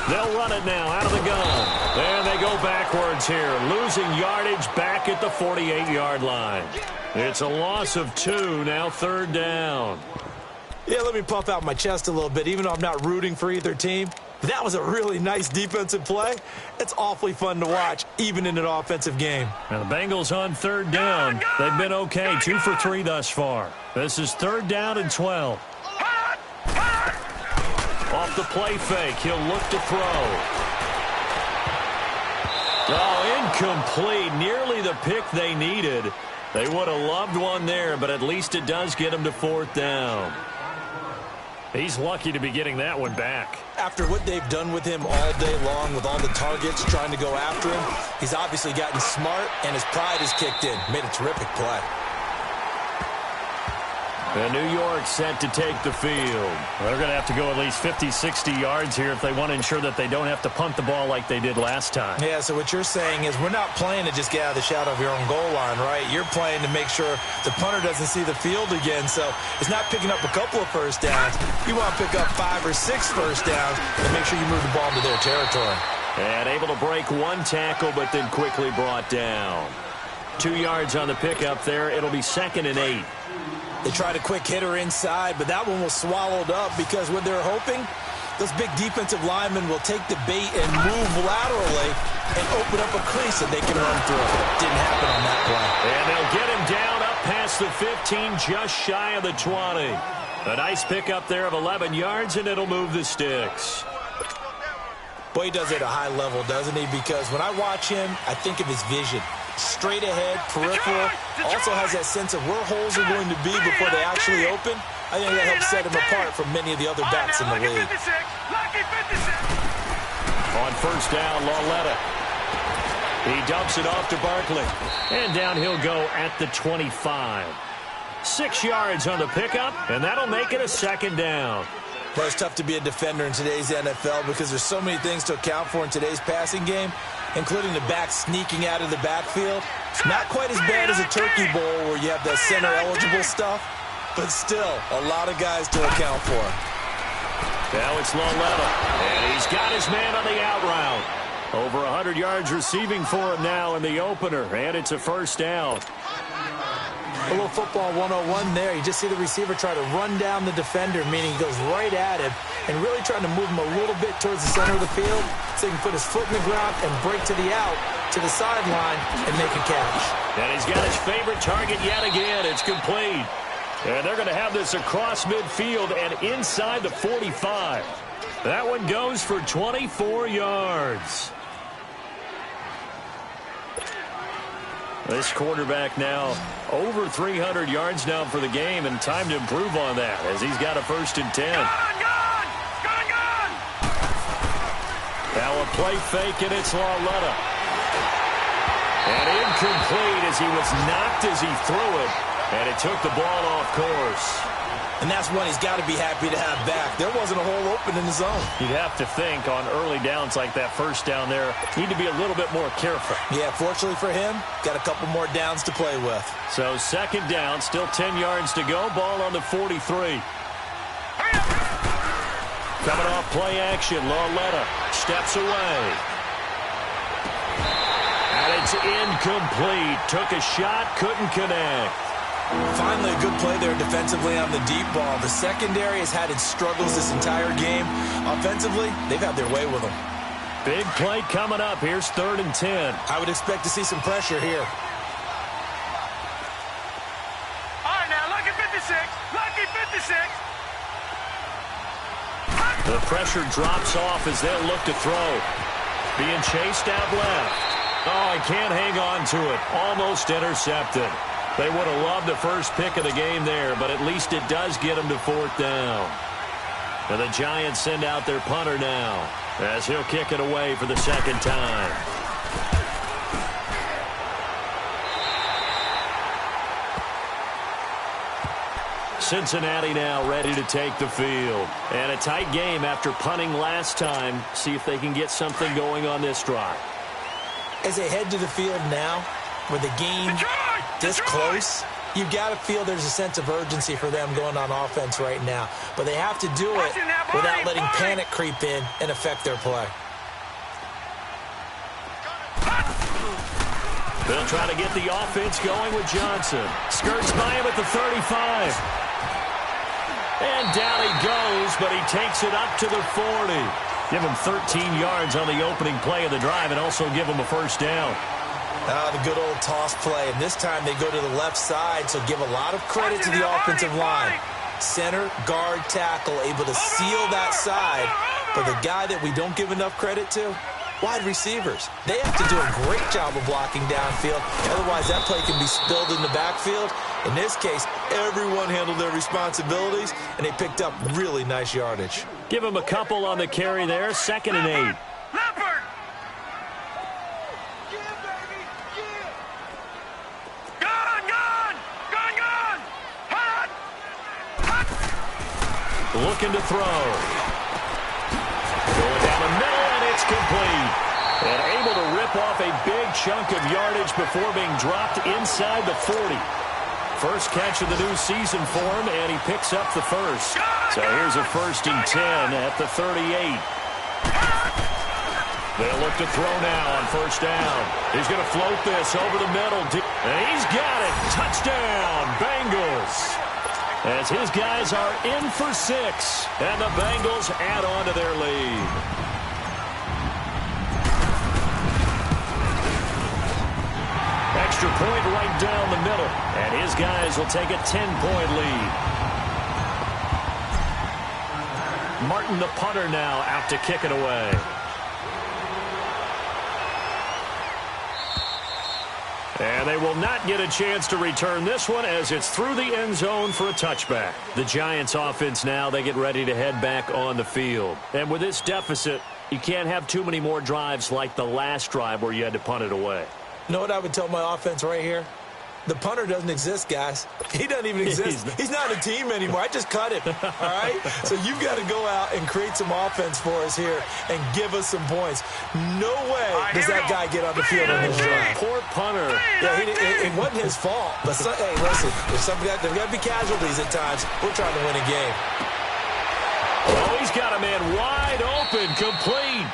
They'll run it now out of the gun. And they go backwards here, losing yardage back at the 48-yard line. It's a loss of 2, now 3rd down.
Yeah, let me puff out my chest a little bit, even though I'm not rooting for either team. That was a really nice defensive play. It's awfully fun to watch, even in an offensive game.
Now the Bengals on 3rd down. They've been okay, 2 for 3 thus far. This is 3rd down and 12. Off the play fake, he'll look to throw. Oh, incomplete. Nearly the pick they needed. They would have loved one there, but at least it does get him to 4th down. He's lucky to be getting that one back.
After what they've done with him all day long, with all the targets trying to go after him, he's obviously gotten smart, and his pride has kicked in. Made a terrific play.
And New York set to take the field. They're going to have to go at least 50, 60 yards here if they want to ensure that they don't have to punt the ball like they did last time.
Yeah, so what you're saying is we're not playing to just get out of the shadow of your own goal line, right? You're playing to make sure the punter doesn't see the field again. So it's not picking up a couple of first downs. You want to pick up 5 or 6 first downs and make sure you move the ball into their territory.
And able to break one tackle, but then quickly brought down. 2 yards on the pickup there. It'll be 2nd and 8.
They tried a quick hitter inside, but that one was swallowed up because what they're hoping, those big defensive linemen will take the bait and move laterally and open up a crease that they can run through. Didn't happen on that play.
And they'll get him down up past the 15, just shy of the 20. A nice pickup there of 11 yards, and it'll move the sticks.
Boy, he does it at a high level, doesn't he? Because when I watch him, I think of his vision. Straight ahead, peripheral, also has that sense of where holes are going to be before they actually open. I think that helps set him apart from many of the other backs in the league.
On first down, Lauletta. He dumps it off to Barkley. And down he'll go at the 25. 6 yards on the pickup, and that'll make it a 2nd down.
Well, it's tough to be a defender in today's NFL because there's so many things to account for in today's passing game, including the back sneaking out of the backfield. Not quite as bad as a turkey bowl where you have the center-eligible stuff, but still a lot of guys to account for.
Now it's Lauletta, and he's got his man on the out route. Over 100 yards receiving for him now in the opener, and it's a 1st down.
A little football 101 there. You just see the receiver try to run down the defender, meaning he goes right at him and really trying to move him a little bit towards the center of the field so he can put his foot in the ground and break to the out, to the sideline, and make a catch.
And he's got his favorite target yet again. It's complete. And they're going to have this across midfield and inside the 45. That one goes for 24 yards. This quarterback now over 300 yards now for the game, and time to improve on that as he's got a 1st and 10. Now a play fake, and it's Lauletta. And incomplete as he was knocked as he threw it, and it took the ball off course.
And that's one he's got to be happy to have back. There wasn't a hole open in the zone.
You'd have to think on early downs like that first down there, need to be a little bit more careful.
Yeah, fortunately for him, got a couple more downs to play with.
So 2nd down, still 10 yards to go. Ball on the 43. Coming off play action, Lauletta steps away. And it's incomplete. Took a shot, couldn't connect.
Finally, a good play there defensively on the deep ball. The secondary has had its struggles this entire game. Offensively, they've had their way with them.
Big play coming up. Here's 3rd and 10.
I would expect to see some pressure here.
All right, now, lucky 56. Lucky 56.
The pressure drops off as they'll look to throw. Being chased out left. Oh, he can't hang on to it. Almost intercepted. They would have loved the first pick of the game there, but at least it does get them to fourth down. And the Giants send out their punter now as he'll kick it away for the second time. Cincinnati now ready to take the field. And a tight game after punting last time. See if they can get something going on this drive.
As they head to the field now, with the game this close, you've got to feel there's a sense of urgency for them going on offense right now. But they have to do it without letting panic creep in and affect their play.
They'll try to get the offense going with Johnson. Skirts by him at the 35. And down he goes, but he takes it up to the 40. Give him 13 yards on the opening play of the drive and also give him a first down.
The good old toss play. And this time they go to the left side, so give a lot of credit to the offensive line. Center, guard, tackle, able to seal that side. But the guy that we don't give enough credit to, wide receivers. They have to do a great job of blocking downfield. Otherwise, that play can be spilled in the backfield. In this case, everyone handled their responsibilities, and they picked up really nice yardage.
Give him a couple on the carry there. 2nd and 8.
Leopard! Gun! Hot!
Looking to throw. Going down the middle, and it's complete. And able to rip off a big chunk of yardage before being dropped inside the 40. First catch of the new season for him, and he picks up the first. So here's a 1st and 10 at the 38. They'll look to throw now on 1st down. He's going to float this over the middle. And he's got it. Touchdown, Bengals. As his guys are in for 6. And the Bengals add on to their lead. Extra point right down the middle. And his guys will take a 10-point lead. Martin, the punter, now out to kick it away. And they will not get a chance to return this one as it's through the end zone for a touchback. The Giants offense now, they get ready to head back on the field. And with this deficit, you can't have too many more drives like the last drive where you had to punt it away.
You know what I would tell my offense right here? The punter doesn't exist, guys. He doesn't even exist. He's not a team anymore. I just cut him, all right? So you've got to go out and create some offense for us here and give us some points. No way does that guy get on the field on this drive.
Poor punter.
Yeah, it wasn't his fault. But, hey, listen, there's got to be casualties at times. We're trying to win a game.
Oh, he's got a man wide open, complete.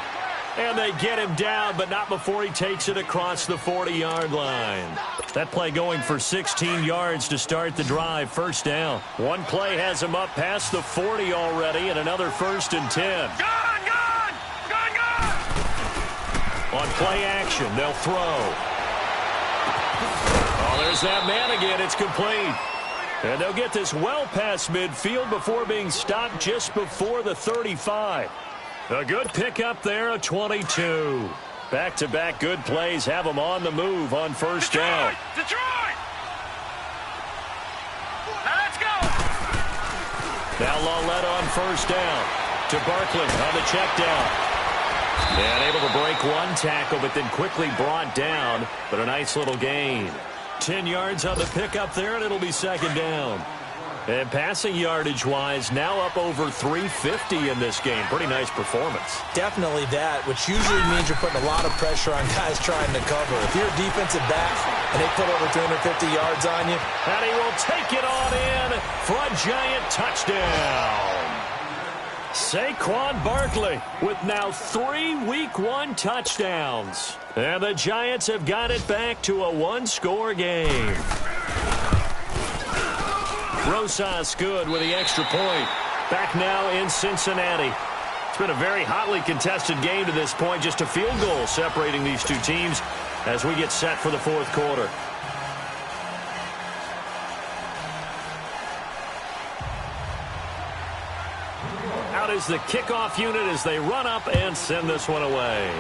And they get him down, but not before he takes it across the 40-yard line. That play going for 16 yards to start the drive. 1st down. One play has him up past the 40 already, and another 1st and 10.
Gun!
On play action, they'll throw. Oh, there's that man again. It's complete. And they'll get this well past midfield before being stopped just before the 35. A good pickup there, a 22. Back-to-back good plays have them on the move on 1st down.
Detroit! Now let's go!
Now Lawlett on 1st down. To Barkley on the check down. And able to break one tackle, but then quickly brought down. But a nice little gain. 10 yards on the pickup there, and it'll be 2nd down. And passing yardage-wise, now up over 350 in this game. Pretty nice performance.
Definitely that, which usually means you're putting a lot of pressure on guys trying to cover. If you're a defensive back and they put over 350 yards on you.
And he will take it on in for a giant touchdown. Saquon Barkley with now 3 Week 1 touchdowns. And the Giants have got it back to a one-score game. Rosas good with the extra point. Back now in Cincinnati. It's been a very hotly contested game to this point. Just a field goal separating these two teams as we get set for the 4th quarter. Out is the kickoff unit as they run up and send this one away.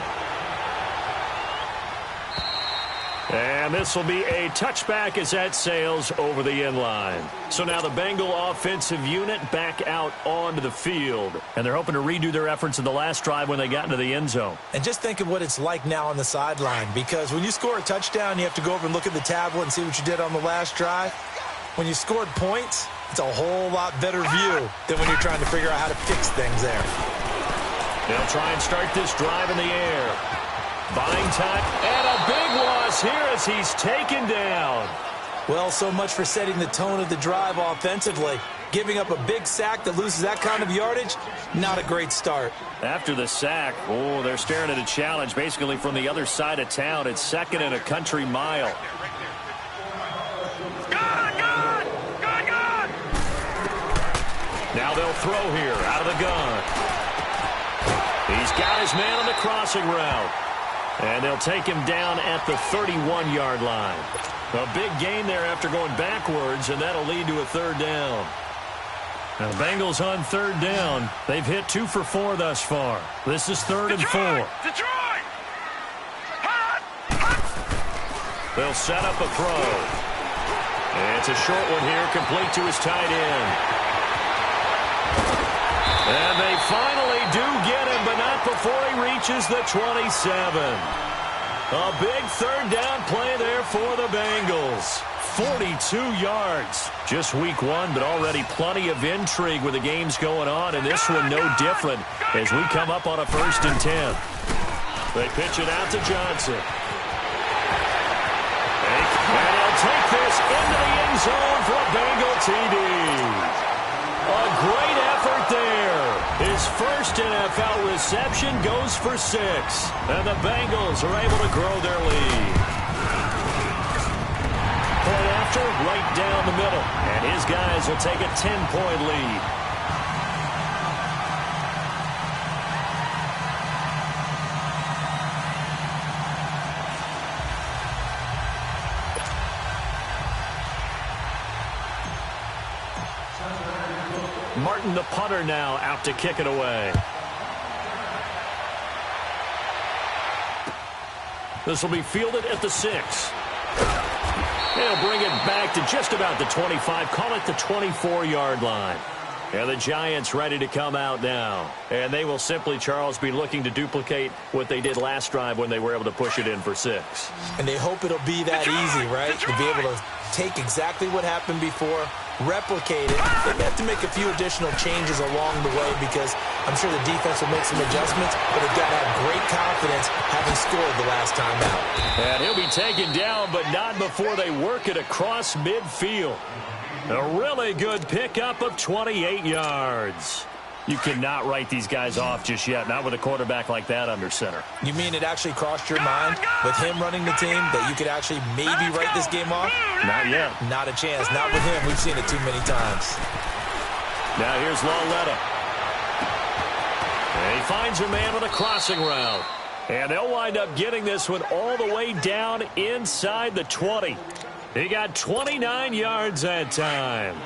And this will be a touchback as that sails over the end line. So now the Bengal offensive unit back out onto the field. And they're hoping to redo their efforts in the last drive when they got into the end zone.
And just think of what it's like now on the sideline, because when you score a touchdown, you have to go over and look at the tablet and see what you did on the last drive. When you scored points, it's a whole lot better view than when you're trying to figure out how to fix things there.
They'll try and start this drive in the air. Buying time, and a big loss here as he's taken down.
Well, so much for setting the tone of the drive offensively. Giving up a big sack that loses that kind of yardage, not a great start.
After the sack, they're staring at a challenge basically from the other side of town. It's second and a country mile.
Good!
Now they'll throw here out of the gun. He's got his man on the crossing route. And they'll take him down at the 31-yard line. A big gain there after going backwards, and that'll lead to a third down. Now, the Bengals on third down. They've hit 2 for 4 thus far. This is 3rd and 4.
Detroit!
They'll set up a throw. And it's a short one here, complete to his tight end. And they finally do get him, but not before he reaches the 27. A big third down play there for the Bengals. 42 yards. Just week 1, but already plenty of intrigue with the games going on, and this one no different as we come up on a 1st and 10. They pitch it out to Johnson. And he'll take this into the end zone for a Bengal TD. A great effort there. His first NFL reception goes for 6. And the Bengals are able to grow their lead. Point after, right down the middle. And his guys will take a 10-point lead. Martin, the punter, now out to kick it away. This will be fielded at the 6. They'll bring it back to just about the 25. Call it the 24-yard line. And the Giants ready to come out now. And they will simply, Charles, be looking to duplicate what they did last drive when they were able to push it in for 6.
And they hope it'll be that easy, right? To be able to take exactly what happened before, replicate it. They have to make a few additional changes along the way because I'm sure the defense will make some adjustments, but they've got to have great confidence having scored the last time out.
And he'll be taken down, but not before they work it across midfield. A really good pickup of 28 yards. You cannot write these guys off just yet, not with a quarterback like that under center.
You mean it actually crossed your mind with him running the team that you could actually maybe write this game off?
Not yet.
Not a chance. Not with him. We've seen it too many times.
Now here's Lauletta. And he finds a man with a crossing route. And they'll wind up getting this one all the way down inside the 20. He got 29 yards that time.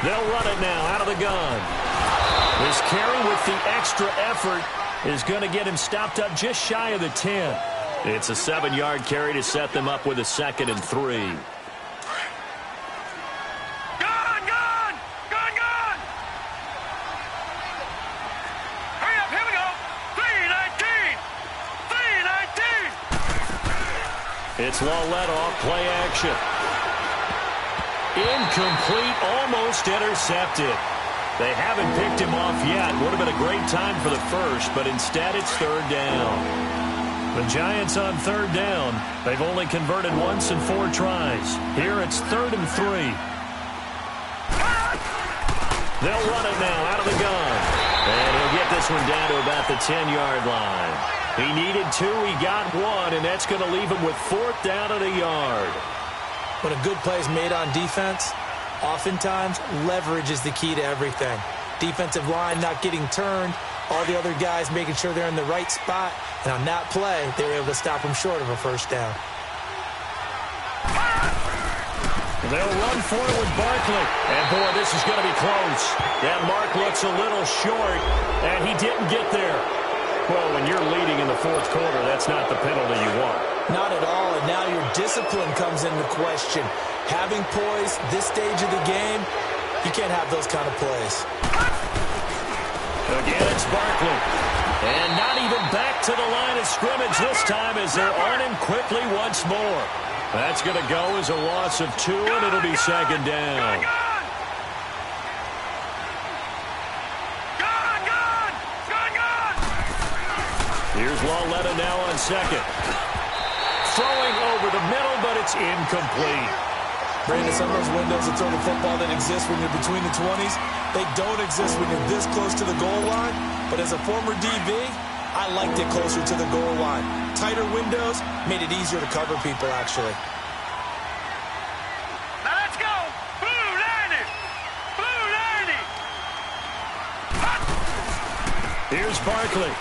They'll run it now out of the gun. This carry with the extra effort is going to get him stopped up just shy of the 10. It's a 7-yard carry to set them up with a 2nd and 3.
Gun! Hurry up, here we go. 3-19.
It's Lauletta off play action. Incomplete, almost intercepted. They haven't picked him off yet. Would have been a great time for the first, but instead it's 3rd down. The Giants on 3rd down. They've only converted once in 4 tries. Here it's 3rd and 3. They'll run it now out of the gun. And he'll get this one down to about the 10-yard line. He needed 2, he got 1, and that's going to leave him with 4th down and a yard.
When a good play is made on defense, oftentimes leverage is the key to everything. Defensive line not getting turned, all the other guys making sure they're in the right spot, and on that play, they were able to stop him short of a 1st down.
They'll run for it with Barkley. And, boy, this is going to be close. That mark looks a little short, and he didn't get there. Well, when you're leading in the fourth quarter, that's not the penalty you want.
Not at all, and now your discipline comes into question. Having poise this stage of the game, you can't have those kind of plays.
Again, it's Barkley. And not even back to the line of scrimmage this time as they're on him quickly once more. That's going to go as a loss of 2, and it'll be second down. Here's Lauletta now on second. Throwing over the middle, but it's incomplete.
Brandon, some of those windows of throwing the football that exist when you're between the 20s, they don't exist when you're this close to the goal line. But as a former DB, I liked it closer to the goal line. Tighter windows made it easier to cover people, actually.
Now let's go. Blue landing. Blue landing.
Here's Barkley.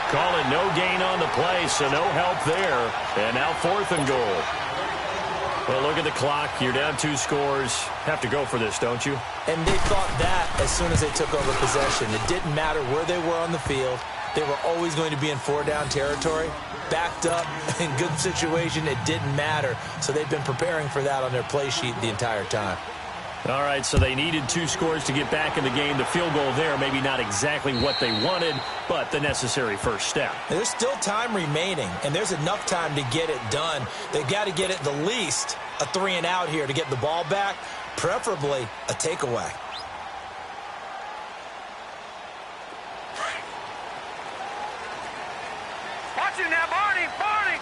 Calling no gain on the play, so no help there. And now 4th and goal. Well, look at the clock. You're down 2 scores. Have to go for this, don't you?
And they thought that as soon as they took over possession. It didn't matter where they were on the field. They were always going to be in 4-down territory. Backed up, in good situation, it didn't matter. So they've been preparing for that on their play sheet the entire time.
All right, so they needed 2 scores to get back in the game. The field goal there, maybe not exactly what they wanted, but the necessary first step.
There's still time remaining, and there's enough time to get it done. They've got to get at the least a 3-and-out here to get the ball back, preferably a takeaway.
Watch it now, Barney. Barney.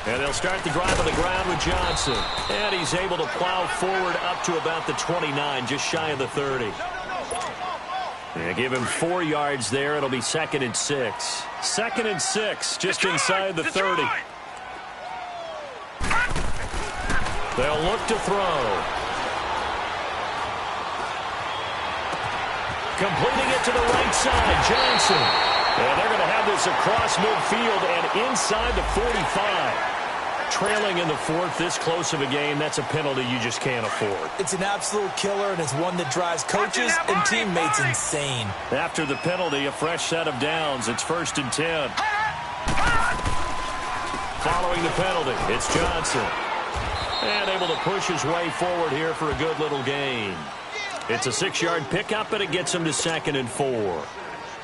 And they'll start the drive on the ground with Johnson. And he's able to plow forward up to about the 29, just shy of the 30. And give him 4 yards there. It'll be 2nd and 6. 2nd and 6, just inside the 30. They'll look to throw. Completing it to the right side, Johnson. And they're going to have this across midfield and inside the 45. Trailing in the 4th, this close of a game, that's a penalty you just can't afford.
It's an absolute killer, and it's one that drives coaches and teammates insane.
After the penalty, a fresh set of downs. It's 1st and 10. Following the penalty, it's Johnson. And able to push his way forward here for a good little gain. It's a 6-yard pickup, and it gets him to 2nd and 4.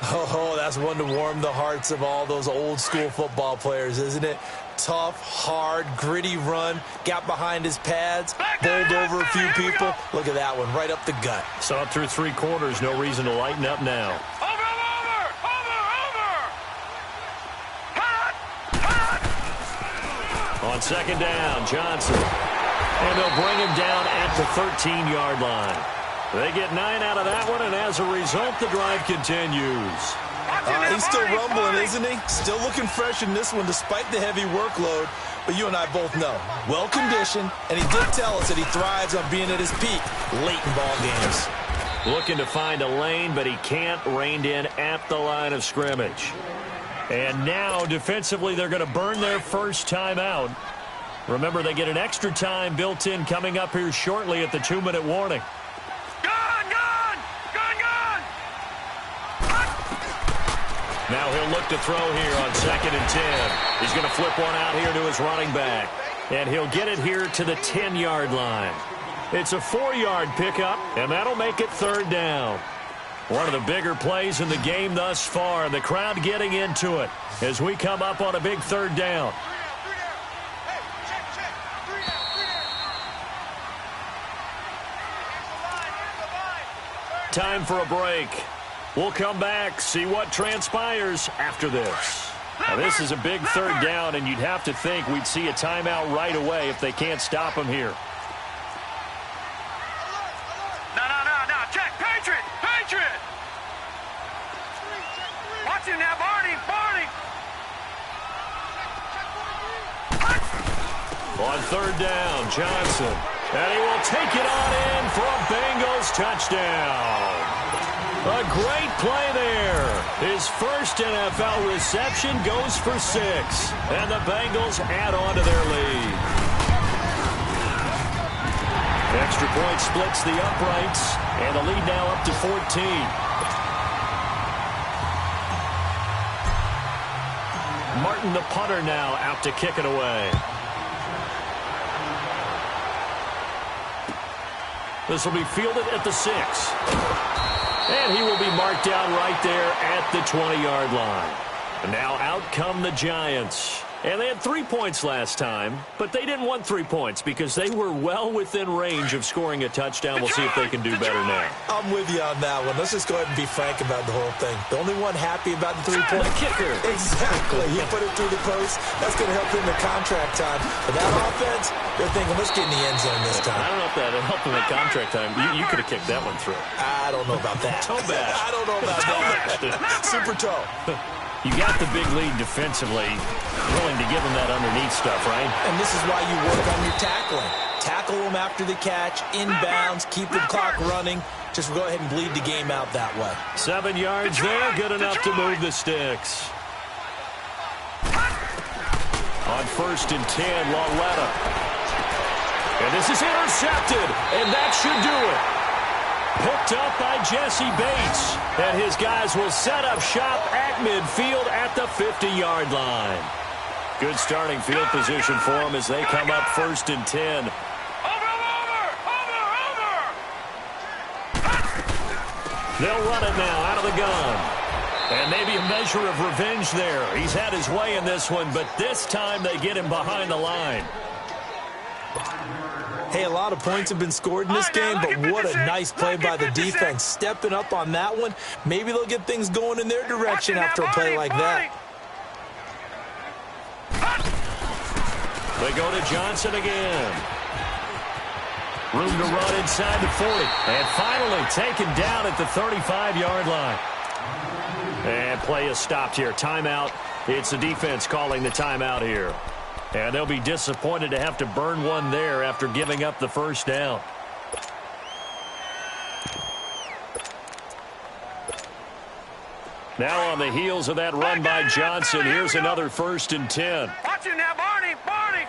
Oh, that's one to warm the hearts of all those old-school football players, isn't it? Tough, hard, gritty run, got behind his pads, bowled over a few people. Look at that one, right up the gut.
Saw it through 3 quarters, no reason to lighten up now.
Over.
On 2nd down, Johnson. And they'll bring him down at the 13-yard line. They get 9 out of that one, and as a result, the drive continues.
He's still rumbling, isn't he? Still looking fresh in this one despite the heavy workload. But you and I both know, well-conditioned, and he did tell us that he thrives on being at his peak late in ball games.
Looking to find a lane, but he can't, reined in at the line of scrimmage. And now, defensively, they're going to burn their first timeout. Remember, they get an extra time built in coming up here shortly at the 2-minute warning. Now he'll look to throw here on 2nd and 10. He's going to flip one out here to his running back. And he'll get it here to the 10-yard line. It's a 4-yard pickup, and that'll make it 3rd down. One of the bigger plays in the game thus far. The crowd getting into it as we come up on a big 3rd down. Time for a break. We'll come back, see what transpires after this. Now, this is a big 3rd down, and you'd have to think we'd see a timeout right away if they can't stop him here.
No. Check. Patriot. Watch him now, Barney.
On 3rd down, Johnson. And he will take it on in for a Bengals touchdown. A great play there. His first NFL reception goes for 6. And the Bengals add on to their lead. Extra point splits the uprights. And the lead now up to 14. Martin, the punter, now out to kick it away. This will be fielded at the 6. And he will be marked down right there at the 20-yard line. And now out come the Giants. And they had 3 points last time, but they didn't want 3 points because they were well within range of scoring a touchdown. We'll see if they can do better now.
I'm with you on that one. Let's just go ahead and be frank about the whole thing. The only one happy about the 3-point
kicker.
Exactly. He put it through the post. That's going to help him in contract time. But that offense, they're thinking, let's get in the end zone this time.
I don't know if that helped him in contract time. You could have kicked that one through.
I don't know about that.
Toe bash.
I don't know about that. Super toe.
You got the big lead defensively, willing to give them that underneath stuff, right?
And this is why you work on your tackling. Tackle them after the catch, inbounds, keep the clock running. Just go ahead and bleed the game out that way.
7 yards there, good enough to move the sticks. On 1st and 10, Lauletta. And this is intercepted, and that should do it. Picked up by Jesse Bates. And his guys will set up shop at midfield at the 50-yard line. Good starting field position for them as they come up 1st and 10. They'll run it now out of the gun. And maybe a measure of revenge there. He's had his way in this one, but this time they get him behind the line.
Hey, a lot of points have been scored in this game, but what a nice play by the defense. Stepping up on that one. Maybe they'll get things going in their direction after a play like that.
They go to Johnson again. Room to run inside the 40. And finally taken down at the 35-yard line. And play is stopped here. Timeout. It's the defense calling the timeout here. And they'll be disappointed to have to burn one there after giving up the first down. Now on the heels of that run by Johnson, here's another 1st and 10.
Watch it now, Barney. Barney.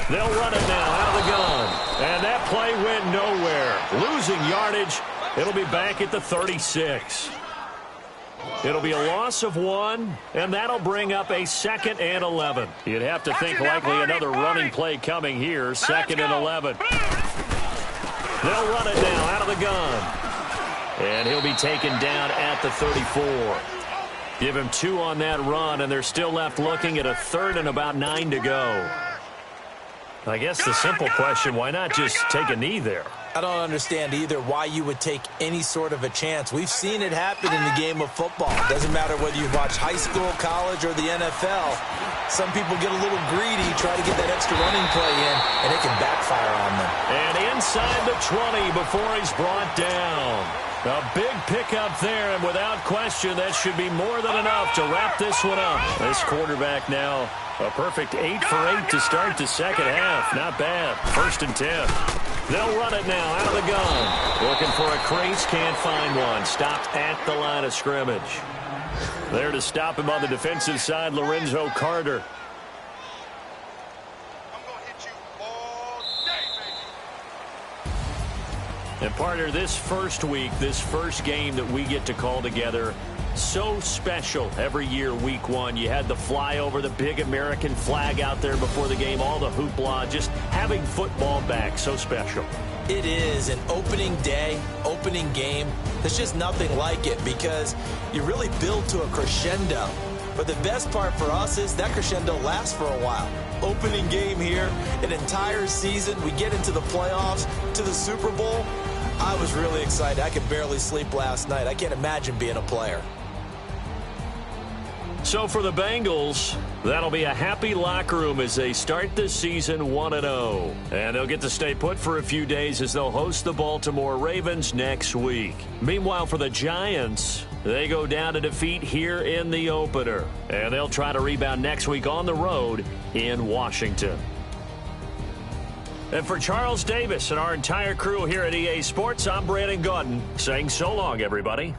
They'll run it now out of the gun. And that play went nowhere. Losing yardage. It'll be back at the 36. It'll be a loss of 1, and that'll bring up a 2nd and 11. You'd have to think likely another running play coming here. 2nd and 11. They'll run it now out of the gun. And he'll be taken down at the 34. Give him 2 on that run, and they're still left looking at a 3rd and about 9 to go. I guess the simple question, why not just take a knee there?
I don't understand either why you would take any sort of a chance. We've seen it happen in the game of football. Doesn't matter whether you watch high school, college, or the NFL. Some people get a little greedy, try to get that extra running play in, and it can backfire on them.
And inside the 20 before he's brought down. A big pickup there, and without question, that should be more than enough to wrap this one up. This quarterback now, a perfect 8 for 8 to start the second half. Not bad. 1st and 10. They'll run it now out of the gun. Looking for a crease, can't find one. Stopped at the line of scrimmage. There to stop him on the defensive side, Lorenzo Carter. And partner, this first week, this first game that we get to call together, so special every year, week 1. You had the flyover, the big American flag out there before the game, all the hoopla, just having football back, so special.
It is an opening day, opening game. There's just nothing like it because you really build to a crescendo. But the best part for us is that crescendo lasts for a while. Opening game here, an entire season. We get into the playoffs, to the Super Bowl. I was really excited. I could barely sleep last night. I can't imagine being a player.
So for the Bengals, that'll be a happy locker room as they start this season 1-0. And they'll get to stay put for a few days as they'll host the Baltimore Ravens next week. Meanwhile, for the Giants, they go down to defeat here in the opener. And they'll try to rebound next week on the road in Washington. And for Charles Davis and our entire crew here at EA Sports, I'm Brandon Gaudin saying so long, everybody.